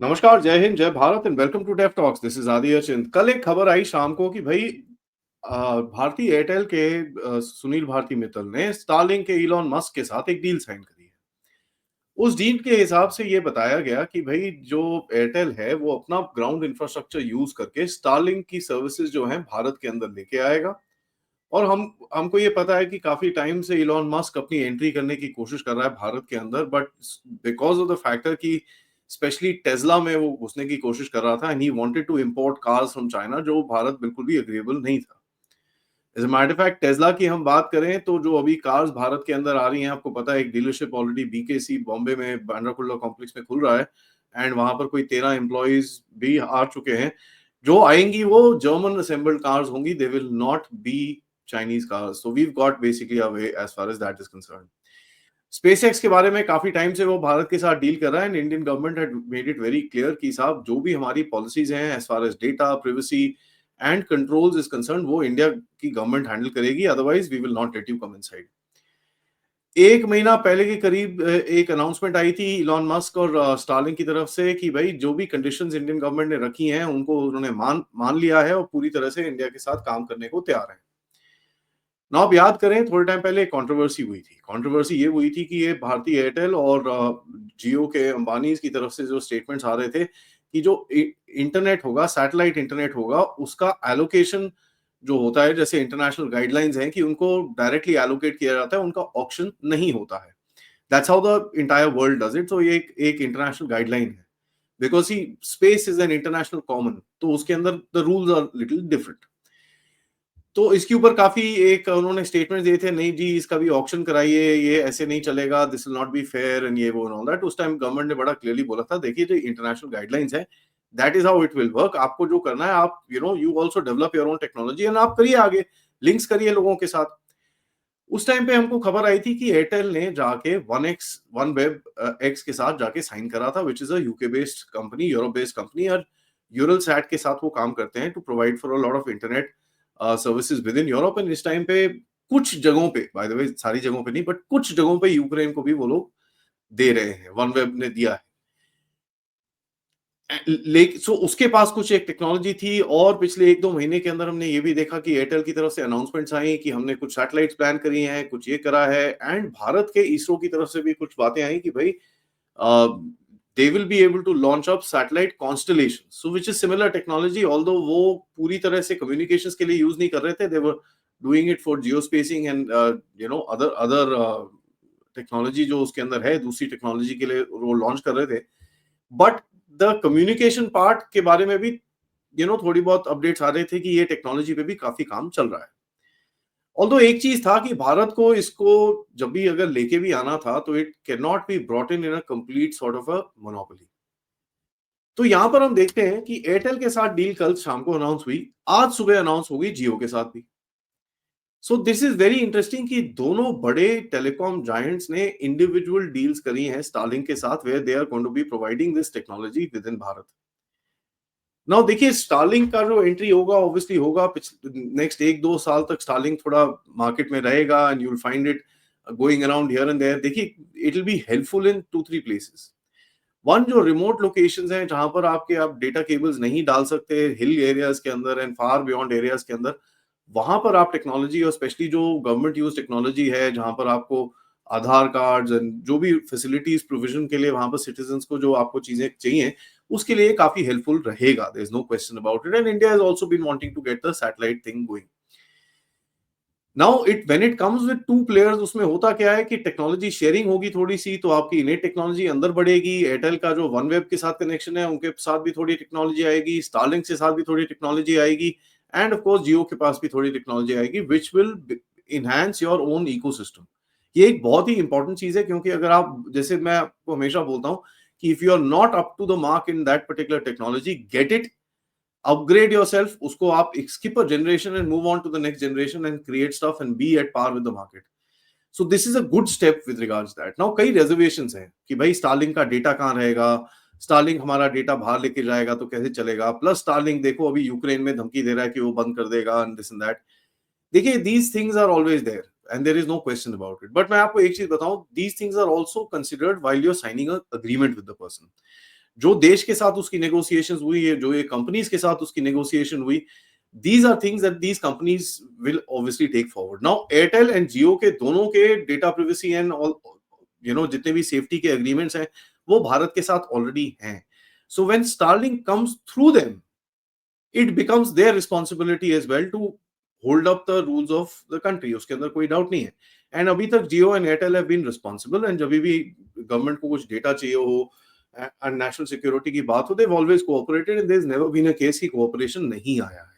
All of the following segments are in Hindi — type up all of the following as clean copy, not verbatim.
नमस्कार, जय हिंद, जय Bharat and welcome to Dev talks. This is Aadi Achint. कल एक खबर आई शाम को कि भाई भारती एयरटेल के सुनील भारती मित्तल ने स्टारलिंक के इलॉन मस्क के साथ एक डील साइन करी है। उस डील के हिसाब से ये बताया गया कि भाई जो एयरटेल है वो अपना ग्राउंड इंफ्रास्ट्रक्चर यूज करके स्टारलिंक की सर्विसेज जो हैं भारत के अंदर लेके आएगा। और हमको ये पता है कि काफी टाइम से इलॉन मस्क अपनी एंट्री करने की कोशिश कर रहा है भारत के अंदर, but because of the factor कि स्पेशली टेस्ला में वो घुसने की कोशिश कर रहा था and he wanted to import cars from China, जो भारत बिल्कुल भी अग्रीएबल नहीं था। As a matter fact, Tesla की हम बात करें तो जो अभी कार्स भारत के अंदर आ रही हैं, आपको पता है एक डीलरशिप ऑलरेडी बीकेसी बॉम्बे में बांद्रा कुर्ला कॉम्प्लेक्स में खुल रहा है एंड वहां पर कोई 13 एम्प्लॉइज भी आ चुके हैं। जो आएंगी वो जर्मन असेंबल्ड कार्स होंगी, they will not be Chinese cars. So we've got basically a way as far as that is concerned. SpaceX के बारे में काफी टाइम से वो भारत के साथ डील कर रहा है and Indian government had made it very clear कि साहब जो भी हमारी पॉलिसीज हैं as far as data privacy and controls is concern, वो इंडिया की गवर्नमेंट हैंडल करेगी, otherwise we will not let you come inside. एक महीना पहले के करीब एक अनाउंसमेंट आई थी इलॉन मस्क और स्टारलिंक की तरफ से कि भाई जो भी कंडीशंस इंडियन गवर्नमेंट ने रखी हैं उनको उन्होंने मान लिया है और पूरी तरह से इंडिया के साथ काम करने को तैयार है। ना आप याद करें, थोड़े टाइम पहले कंट्रोवर्सी हुई थी। कंट्रोवर्सी ये हुई थी कि ये भारतीय एयरटेल और जियो के अंबानी की तरफ से जो स्टेटमेंट्स आ रहे थे कि जो इंटरनेट होगा, सैटेलाइट इंटरनेट होगा, उसका एलोकेशन जो होता है, जैसे इंटरनेशनल गाइडलाइंस हैं कि उनको डायरेक्टली एलोकेट किया जाता है, उनका ऑक्शन नहीं होता है। That's how the entire world does it. So ये एक इंटरनेशनल गाइडलाइन है, बिकॉज ही space is an international common, तो उसके अंदर the rules are little different. तो इसके ऊपर काफी एक उन्होंने स्टेटमेंट दिए थे, नहीं जी इसका भी ऑक्शन कराइए, ये ऐसे नहीं चलेगा, this will not be fair and ये वो एंड ऑल दैट। उस टाइम गवर्नमेंट ने बड़ा क्लियरली बोला था, देखिए जो इंटरनेशनल गाइडलाइंस है, that is how it will work. आपको जो करना है, आप you also develop your own technology and आप करिए आगे, लिंक्स करिए लोगों के साथ। उस टाइम पे हमको खबर आई थी कि एयरटेल ने जाके वन वेब एक्स के साथ जाके साइन करा था, which is a UK based company, Europe based company, और यूरल सैट के साथ वो काम करते हैं to provide for a lot of internet services within Europe. And इस टाइम पे कुछ जगहों पे, बाय द वे सारी जगहों पे नहीं, बट कुछ जगहों पे यूक्रेन को भी वो लोग दे रहे हैं, वन वेब ने दिया है। लेकिन सो उसके पास कुछ एक टेक्नोलॉजी थी, और पिछले 1-2 महीने के अंदर हमने ये भी देखा कि एयरटेल की तरफ से अनाउंसमेंट्स आई कि हमने कुछ सैटेलाइट्स प्लान करी हैं, कुछ ये करा है, एंड भारत के इसरो की तरफ से भी कुछ बातें आई कि भाई they will be able to launch up satellite constellation, so which is similar technology, although वो पूरी तरह से कम्युनिकेशंस के लिए यूज नहीं कर रहे थे, they were doing it for geospacing and other other technology जो उसके अंदर है, दूसरी टेक्नोलॉजी के लिए वो लॉन्च कर रहे थे। बट द कम्युनिकेशन पार्ट के बारे में भी थोड़ी बहुत अपडेट्स आ रहे थे कि ये टेक्नोलॉजी पे भी काफी काम चल रहा है। ऑल्दो एक चीज था कि भारत को इसको जब भी अगर लेके भी आना था, तो it can not be brought in a complete sort of a monopoly. तो यहां पर हम देखते हैं कि एयरटेल के साथ डील कल शाम को अनाउंस हुई, आज सुबह अनाउंस हो गई जियो के साथ भी। So this is very interesting कि दोनों बड़े टेलीकॉम जायंट्स ने इंडिविजुअल डील्स करी हैं स्टारलिंक के साथ, where they are going to be providing this technology within Bharat. Now देखिए, स्टारलिंक का जो एंट्री होगा, ऑब्वियसली होगा नेक्स्ट 1-2 साल तक स्टारलिंक थोड़ा मार्केट में रहेगा and you will find it going around here and there. देखिए, it will be helpful in 2-3 places. One, जो रिमोट लोकेशंस हैं जहां पर आप डेटा केबल्स नहीं डाल सकते, हिल एरियाज के अंदर एंड फार बियॉन्ड एरियाज के अंदर, वहां पर आप टेक्नोलॉजी, और स्पेशली जो गवर्नमेंट यूज टेक्नोलॉजी है, जहां पर आपको आधार कार्ड एंड जो भी फैसिलिटीज प्रोविजन के लिए वहां पर सिटीजंस को जो आपको चीजें चाहिए, उसके लिए काफी हेल्पफुल रहेगा। There is no question about it, and India has also been wanting to get the satellite thing going. Now it when it comes with two players, उसमें होता क्या है कि टेक्नोलॉजी शेयरिंग होगी थोड़ी सी, तो आपकी इनेट टेक्नोलॉजी अंदर बढ़ेगी। एयरटेल का जो वन वेब के साथ कनेक्शन है, उनके साथ भी थोड़ी टेक्नोलॉजी आएगी, स्टारलिंक के साथ भी थोड़ी टेक्नोलॉजी आएगी, एंड ऑफ कोर्स जियो के पास भी थोड़ी टेक्नोलॉजी आएगी, which will enhance your own ecosystem. ये एक बहुत ही इंपॉर्टेंट चीज है, क्योंकि अगर आप, जैसे मैं आपको हमेशा बोलता हूँ कि if you are not up to the mark in that particular technology, get it, upgrade yourself, उसको आप skip a generation and move on to the next generation and create stuff and be at par with the market. So this is a good step with regards to that. Now कई reservations हैं कि भाई स्टारलिंक का डेटा कहाँ रहेगा, स्टारलिंक हमारा डेटा बाहर लेके जाएगा तो कैसे चलेगा, प्लस स्टारलिंक देखो अभी यूक्रेन में धमकी दे रहा है कि वो बंद कर देगा एंड दिस एंड दैट। देखिए, these things are always there and there is no question about it, but मैं आपको एक चीज बताऊं, these things are also considered while you're signing a agreement with the person. जो देश के साथ उसकी नेगोशिएशंस हुई है, जो ये कंपनीज के साथ उसकी नेगोशिएशन हुई, these are things that these companies will obviously take forward. Now Airtel and Jio के दोनों के data privacy and all, जितने भी सेफ्टी के एग्रीमेंट्स हैं वो भारत के साथ ऑलरेडी हैं. So when Starlink comes through them, it becomes their responsibility as well to hold up the rules of the country. उसके अंदर कोई डाउट नहीं है. एंड अभी तक Jio and Airtel have been responsible, and जब भी गवर्नमेंट को कुछ डेटा चाहिए हो एंड नेशनल सिक्योरिटी की बात हो, they always cooperated and there is never been a case की कोऑपरेशन नहीं आया है.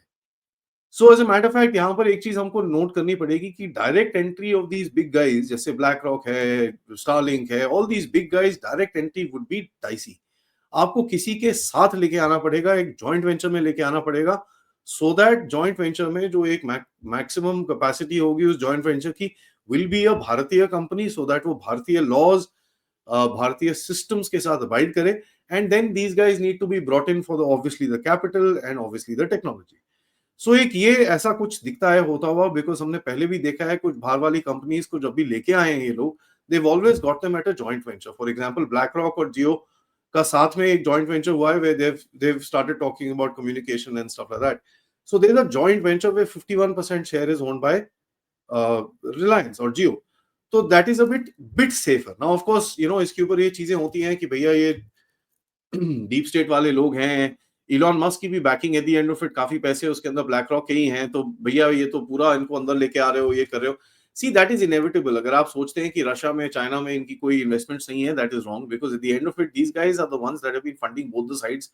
So as a matter of fact यहाँ पर एक चीज हमको नोट करनी पड़ेगी कि direct entry of these big guys जैसे ब्लैक रॉक है, स्टारलिंक है, all these big guys, direct entry would be dicey. आपको किसी के साथ लेके आना पड़ेगा, एक जॉइंट वेंचर में लेके आना पड़ेगा, सो दैट जॉइंट वेंचर में जो एक मैक्सिमम कैपेसिटी होगी उस जॉइंट वेंचर की विल बी अ भारतीय कंपनी, सो दैट वो भारतीय लॉज, भारतीय सिस्टम्स के साथ अबाइड करे. And then these guys need to be brought in for the obviously the capital and obviously the technology. So एक ये ऐसा कुछ दिखता है होता हुआ, बिकॉज हमने पहले भी देखा है कुछ बाहर वाली कंपनीज को जब भी लेके आए हैं ये लोग, they've always got them at a joint venture. For example, BlackRock और Jio का साथ में एक joint venture हुआ है where they've started talking about communication and stuff like that. So there's a joint venture where 51% share is owned by Reliance or Jio. So that is a bit safer. Now of course, इसके ऊपर ये चीजें होती हैं कि भैया ये डीप स्टेट वाले लोग हैं, इलॉन मस्क की भी banking eight the end of it काफी पैसे उसके अंदर ब्लैक रॉक के ही हैं, तो भैया ये तो पूरा इनको अंदर लेके आ रहे हो, ये कर रहे हो. See that is inevitable. अगर आप सोचते हैं कि रशिया में, चाइना में इनकी कोई इन्वेस्टमेंट्स नहीं है, that is wrong, because at the end of it these guys are the ones that have been funding both the sides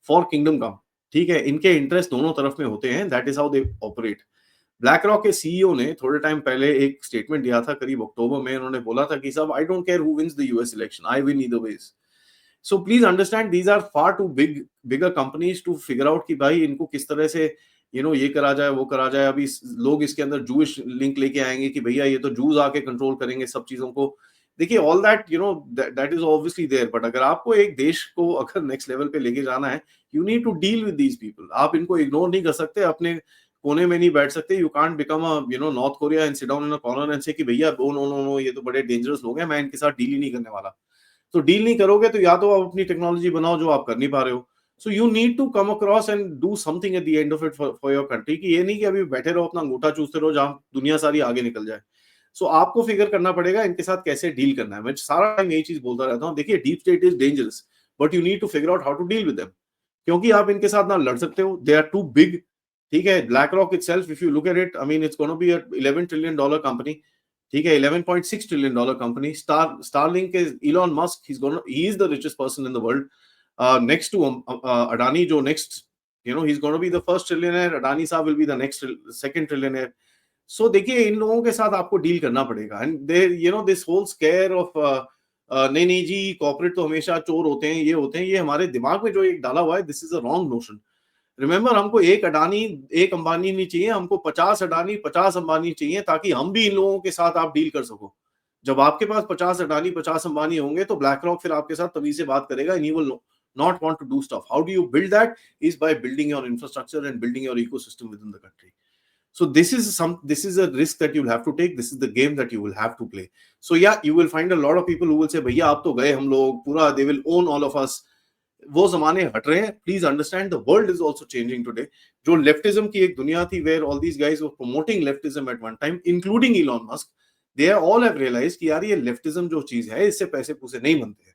for kingdom come. ठीक है, इनके इंटरेस्ट दोनों तरफ में होते हैं, that is how they operate. Black rock के सीईओ ने थोड़े टाइम पहले एक स्टेटमेंट दिया था, करीब अक्टूबर में. उन्होंने बोला था कि साहब, I don't care who wins the US election, I win either ways. So please understand these are far too bigger companies to figure out कि भाई इनको किस तरह से ये करा जाए, वो करा जाए. अभी लोग इसके अंदर जूइश लिंक लेके आएंगे कि भैया ये तो जूस आके कंट्रोल करेंगे सब चीजों को. देखिए, all that that is obviously there, but अगर आपको एक देश को अगर नेक्स्ट लेवल पे लेके जाना है, you need to deal with these people. आप इनको इग्नोर नहीं कर सकते, अपने कोने में नहीं बैठ सकते. You can't become a north Korea and sit down in a corner and से कि भैया नो नो नो नो, ये तो बड़े डेंजरस लोग हैं, मैं इनके साथ डील ही नहीं करने वाला. तो डील नहीं करोगे तो या तो आप अपनी टेक्नोलॉजी बनाओ जो आप कर नहीं पा रहे हो. So you need to come across and do something at the end of it for your country. कि ये नहीं कि अभी बैठे रहो अपना अंगूठा चूसते रहो जहां दुनिया सारी आगे निकल जाए. सो आपको फिगर करना पड़ेगा इनके साथ कैसे डील करना है. मैं सारा टाइम यही चीज बोलता रहता हूँ, देखिए deep state is dangerous, but you need to figure out how to deal with them, क्योंकि आप इनके साथ ना लड़ सकते हो, दे आर टू बिग. ठीक है, BlackRock itself, if you look at it, I mean it's gonna be a $11 trillion company. ठीक है, $11.6 trillion company. Starlink is Elon Musk. He is the richest person in the world, next to Adani. जो next, he's going to be the first trillionaire. Adani साहब will be the next second trillionaire. So देखिए, इन लोगों के साथ आपको डील करना पड़ेगा. And they this whole scare of नहीं नहीं जी, कॉर्पोरेट तो हमेशा चोर होते हैं, ये होते हैं, ये हमारे दिमाग में जो एक डाला हुआ है, this is a wrong notion. Remember, हमको एक अडानी एक अंबानी नहीं चाहिए, हमको 50 अडानी 50 अंबानी चाहिए, ताकि हम भी इन लोगों के साथ आप डील कर सको. जब आपके पास 50 अडानी 50 अंबानी होंगे तो ब्लैक रॉक फिर आपके साथ तभी से बात करेगा, and he will not want to do stuff. How do you build that? Is by building your infrastructure and building your ecosystem within the country. So this is a risk that you'll have to take. This is the game that you will have to play. So yeah, you will find a lot of people who will say, भैया आप तो गए, हम लोग पूरा, they will own all of us. वो जमाने हट रहे हैं. Please understand, the world is also changing today. जो लेफ्टिज्म की एक दुनिया थी, where all these guys were promoting leftism at one time, including Elon Musk, they all have realized कि यार ये लेफ्टिज्म जो चीज है, इससे पैसे पूसे नहीं बनते हैं.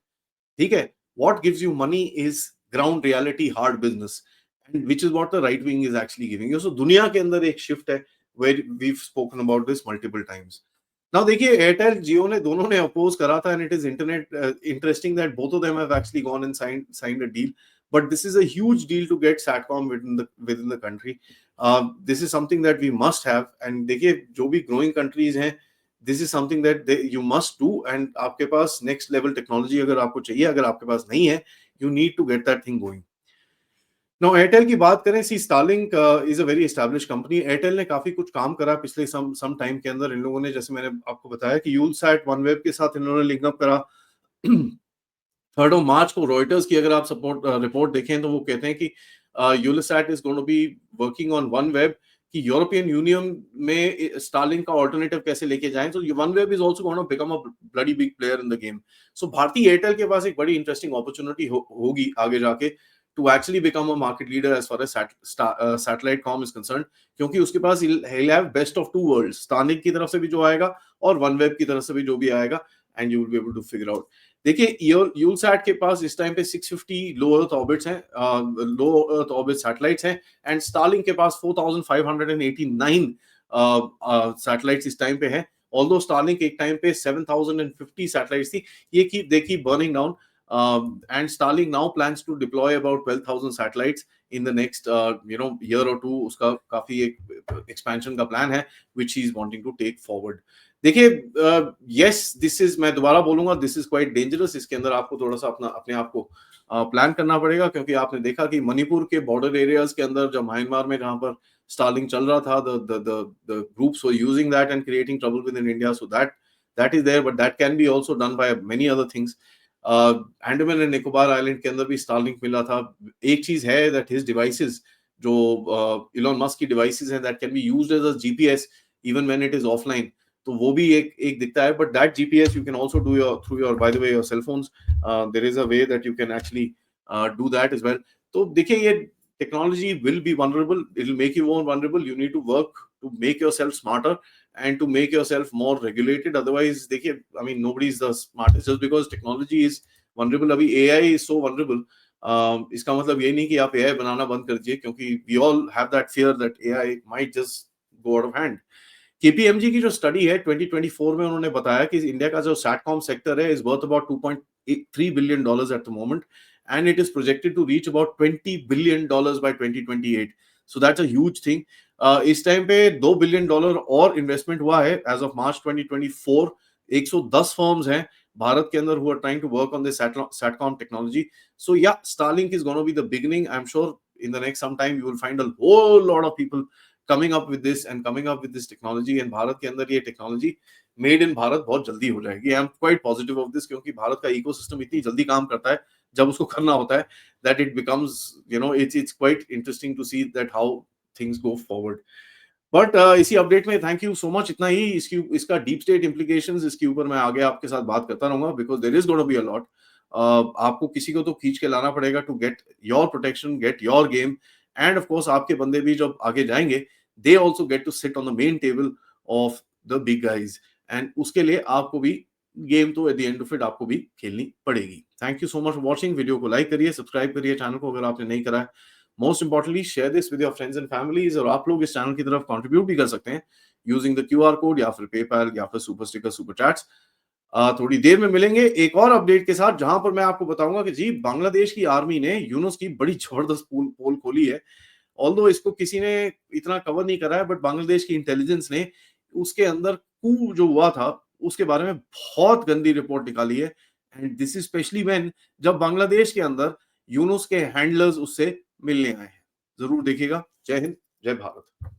ठीक है, what gives you money is ground reality, hard business, and which is what the right wing is actually giving you. So दुनिया के अंदर एक शिफ्ट है, where we have spoken about this multiple times. Now देखिए, एयरटेल जियो ने दोनों ने अपोज करा था, and it is interesting that both of them have actually gone and signed a deal. But this is a huge deal to get Satcom within the country. This is something that we must have. And देखिए, जो भी growing countries हैं, this is something that you must do. And आपके पास next level technology अगर आपको चाहिए, अगर आपके पास नहीं है, you need to get that thing going. Now Airtel की बात करें, सी Starlink is a very established company. Airtel ने काफी कुछ काम करा पिछले some time के अंदर. इन लोगों ने, जैसे मैंने आपको बताया कि यूलसैट OneWeb के साथ इन्होंने लिंक अप करा. 3rd of March को रॉयटर्स की अगर आप रिपोर्ट देखें तो वो कहते हैं कि Eutelsat is going to be working on OneWeb, कि यूरोपियन यूनियन में स्टारलिंक का ऑल्टरनेटिव कैसे लेके जाएं। तो OneWeb is also gonna become a bloody big player in the game. So Bharti Airtel के पास एक बड़ी इंटरेस्टिंग अपॉर्चुनिटी होगी आगे जाके to actually become a market leader as far as satellite com is concern, क्योंकि उसके पास he'll have best of two worlds, Starlink की तरफ से भी जो आएगा और OneWeb की तरफ से भी जो भी आएगा, and you will be able to figure out. देखिए यूलसैट के पास इस टाइम पे 650 लो अर्थ ऑर्बिट्स हैं, लो अर्थ ऑर्बिट सैटेलाइट्स हैं, एंड स्टारलिंक के पास 4589 सैटेलाइट्स इस टाइम पे हैं। ऑल्दो स्टारलिंक एक टाइम पे 7050 सैटेलाइट्स थी, ये they keep burning down, and Starlink now plans to deploy about 12,000 satellites in the next year or two। उसका काफी एक expansion का plan है which he is wanting to take forward। देखिए यस दिस इज, मैं दोबारा बोलूंगा, दिस इज क्वाइट डेंजरस। इसके अंदर आपको थोड़ा सा अपने आप को प्लान करना पड़ेगा, क्योंकि आपने देखा कि मणिपुर के बॉर्डर एरियाज के अंदर, जब म्यांमार में जहां पर स्टारलिंक चल रहा था, the groups were using that and creating trouble with in India. So that is there, but that can be also done by many other things. Andaman and Nicobar island के अंदर भी स्टारलिंक मिला था। एक चीज है दैट हिज डिवाइसेस, जो इलॉन मस्क की डिवाइसेस हैं, that can be used as a GPS even when it is offline. तो वो भी एक दिखता है, but that GPS you can also do your through your, by the way, your cell phones. There is a way that you can actually do that as well. तो देखिए ये technology will be vulnerable, it will make you more vulnerable, you need to work to make yourself smarter and to make yourself more regulated, otherwise देखिए, I mean nobody is the smartest just because technology is vulnerable। अभी AI is so vulnerable, इसका मतलब ये नहीं कि आप AI बनाना बंद कर दीजिए, क्योंकि we all have that fear that AI might just go out of hand। KPMG की जो स्टडी है 2024 में, उन्होंने बताया कि इंडिया का जो सैटकॉम सेक्टर है is worth about $2.3 billion at the moment, and it is projected to reach about $20 billion by 2028। So that's a huge thing. इस टाइम पे $2 बिलियन और इन्वेस्टमेंट हुआ है एज ऑफ मार्च 2024। 110 फर्म्स हैं भारत के अंदर who are trying to work on this satcom technology. So yeah, Starlink is gonna be the beginning. I am sure in the next some time you will find a whole lot of people coming up with this and coming up with this technology, and Bharat के अंदर ये टेक्नोलॉजी मेड इन भारत बहुत जल्दी हो जाएगी। I am quite positive of this, क्योंकि भारत का इकोसिस्टम इतनी जल्दी काम करता है जब उसको करना होता है, that it becomes, it's quite interesting to see that how things go forward। But इसी अपडेट में थैंक यू सो मच, इतना ही। इसका डीप स्टेट इम्प्लीकेशंस, इसके ऊपर मैं आगे आपके साथ बात करता रहूंगा, because there is gonna be a lot. आपको किसी को तो खींच के लाना पड़ेगा to get your protection, get your game, and of course आपके बंदे भी जब आगे जाएंगे, they also get to sit on the main table of the big guys, and उसके लिए आपको भी गेम तो at the end of it आपको भी खेलनी पड़ेगी। Thank you so much for watching. Video को लाइक करिए, सब्सक्राइब करिए चैनल को अगर आपने नहीं करा है। Most importantly share this with your friends and families, और आप लोग इस चैनल की तरफ कंट्रीब्यूट भी कर सकते हैं यूजिंग द क्यूआर कोड या फिर पेपैल या फिर सुपर स्टिकर, सुपर चैट्स। थोड़ी देर में मिलेंगे एक और अपडेट के साथ, जहां पर मैं आपको बताऊंगा कि जी बांग्लादेश की आर्मी ने यूनुस की बड़ी जबरदस्त पोल खोली है। ऑल्दो इसको किसी ने इतना कवर नहीं करा है, बट बांग्लादेश की इंटेलिजेंस ने उसके अंदर कू जो हुआ था उसके बारे में बहुत गंदी रिपोर्ट निकाली है, and this is specially when जब बांग्लादेश के अंदर यूनुस के हैंडलर्स उससे मिलने आए हैं। जरूर देखिएगा। जय हिंद, जय भारत।